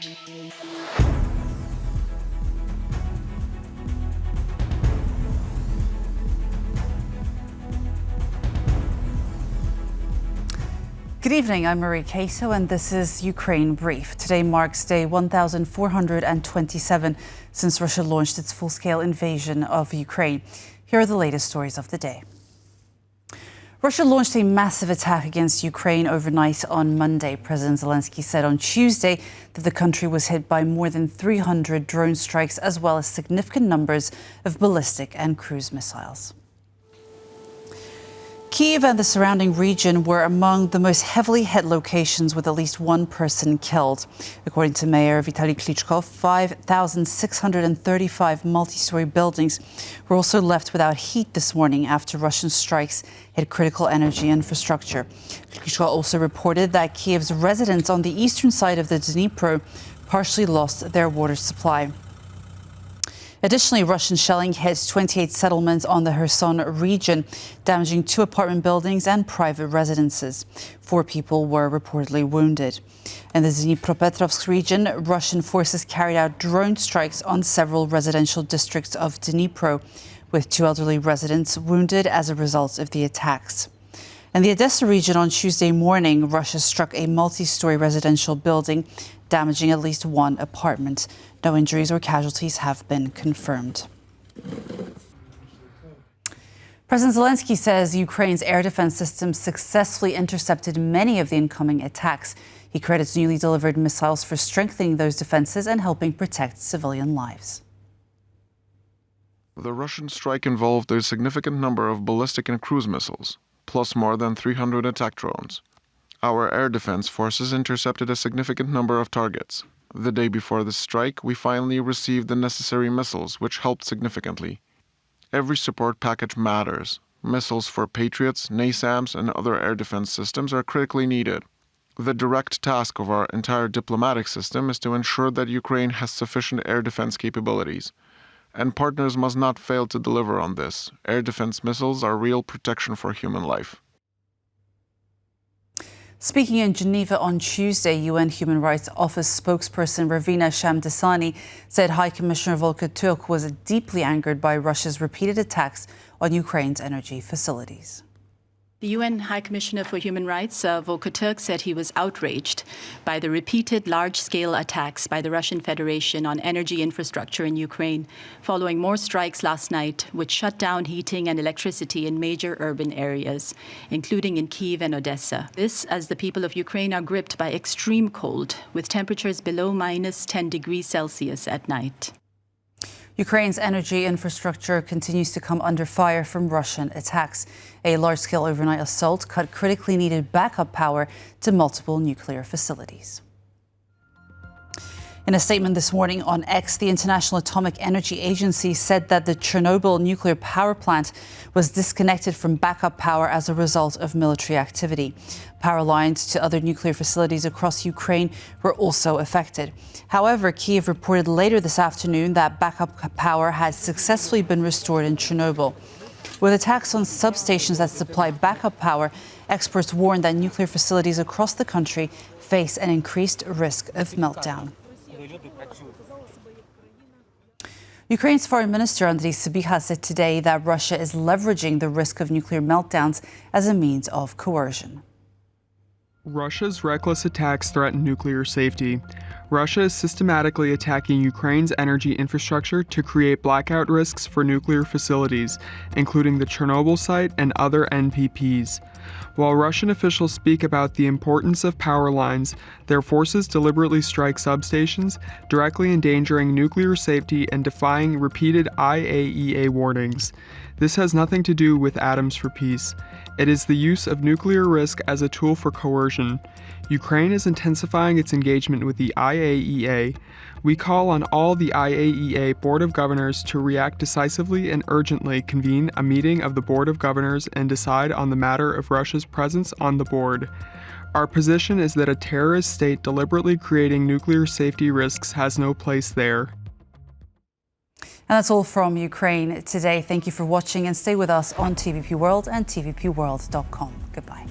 Good evening, I'm Marie Caso, and this is Ukraine Brief. Today marks day 1,427 since Russia launched its full-scale invasion of Ukraine. Here are the latest stories of the day. Russia launched a massive attack against Ukraine overnight on Monday. President Zelenskyy said on Tuesday that the country was hit by more than 300 drone strikes, as well as significant numbers of ballistic and cruise missiles. Kyiv and the surrounding region were among the most heavily hit locations, with at least one person killed. According to Mayor Vitaly Klitschko, 5,635 multi-story buildings were also left without heat this morning after Russian strikes hit critical energy infrastructure. Klitschko also reported that Kyiv's residents on the eastern side of the Dnipro partially lost their water supply. Additionally, Russian shelling hit 28 settlements on the Kherson region, damaging 2 apartment buildings and private residences. 4 people were reportedly wounded. In the Dnipropetrovsk region, Russian forces carried out drone strikes on several residential districts of Dnipro, with 2 elderly residents wounded as a result of the attacks. In the Odessa region on Tuesday morning, Russia struck a multi-story residential building, damaging at least 1 apartment. No injuries or casualties have been confirmed. President Zelenskyy says Ukraine's air defense system successfully intercepted many of the incoming attacks. He credits newly delivered missiles for strengthening those defenses and helping protect civilian lives. The Russian strike involved a significant number of ballistic and cruise missiles, plus more than 300 attack drones. Our air defense forces intercepted a significant number of targets. The day before the strike, we finally received the necessary missiles, which helped significantly. Every support package matters. Missiles for Patriots, NASAMS, and other air defense systems are critically needed. The direct task of our entire diplomatic system is to ensure that Ukraine has sufficient air defense capabilities. And partners must not fail to deliver on this. Air defense missiles are real protection for human life. Speaking in Geneva on Tuesday, UN Human Rights Office spokesperson Ravina Shamdasani said High Commissioner Volker Türk was deeply angered by Russia's repeated attacks on Ukraine's energy facilities. The UN High Commissioner for Human Rights, Volker Türk, said he was outraged by the repeated large-scale attacks by the Russian Federation on energy infrastructure in Ukraine, following more strikes last night, which shut down heating and electricity in major urban areas, including in Kyiv and Odessa. This as the people of Ukraine are gripped by extreme cold, with temperatures below -10 degrees Celsius at night. Ukraine's energy infrastructure continues to come under fire from Russian attacks. A large-scale overnight assault cut critically needed backup power to multiple nuclear facilities. In a statement this morning on X, the International Atomic Energy Agency said that the Chernobyl nuclear power plant was disconnected from backup power as a result of military activity. Power lines to other nuclear facilities across Ukraine were also affected. However, Kyiv reported later this afternoon that backup power had successfully been restored in Chernobyl. With attacks on substations that supply backup power, experts warn that nuclear facilities across the country face an increased risk of meltdown. Ukraine's Foreign Minister Andrii Sybiha said today that Russia is leveraging the risk of nuclear meltdowns as a means of coercion. Russia's reckless attacks threaten nuclear safety. Russia is systematically attacking Ukraine's energy infrastructure to create blackout risks for nuclear facilities, including the Chernobyl site and other NPPs. While Russian officials speak about the importance of power lines, their forces deliberately strike substations, directly endangering nuclear safety and defying repeated IAEA warnings. This has nothing to do with atoms for peace. It is the use of nuclear risk as a tool for coercion. Ukraine is intensifying its engagement with the IAEA. We call on all the IAEA Board of Governors to react decisively and urgently convene a meeting of the Board of Governors and decide on the matter of Russia's presence on the board. Our position is that a terrorist state deliberately creating nuclear safety risks has no place there. And that's all from Ukraine today. Thank you for watching and stay with us on TVP World and tvpworld.com. Goodbye.